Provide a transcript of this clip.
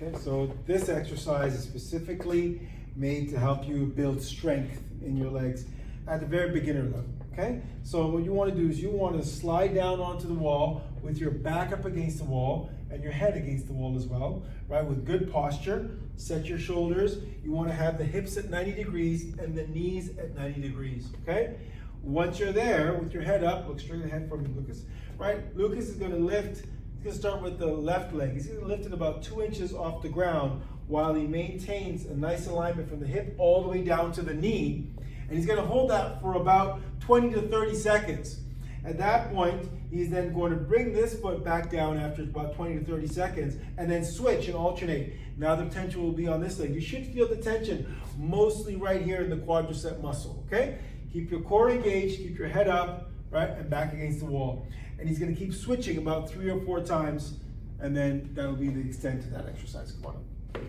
Okay, so this exercise is specifically made to help you build strength in your legs at the very beginner level. Okay, so what you want to do is you want to slide down onto the wall with your back up against the wall and your head against the wall as well, right? With good posture, set your shoulders. You want to have the hips at 90 degrees and the knees at 90 degrees, okay? Once you're there with your head up, look straight ahead from Lucas, right? Lucas is going to lift, he's going to start with the left leg. He's going to lift it about 2 inches off the ground while he maintains a nice alignment from the hip all the way down to the knee. And he's going to hold that for about 20 to 30 seconds. At that point, he's then going to bring this foot back down after about 20 to 30 seconds and then switch and alternate. Now the tension will be on this leg. You should feel the tension mostly right here in the quadricep muscle, okay? Keep your core engaged, keep your head up, right, and back against the wall. And he's going to keep switching about 3 or 4 times, and then that'll be the extent of that exercise. Come on up.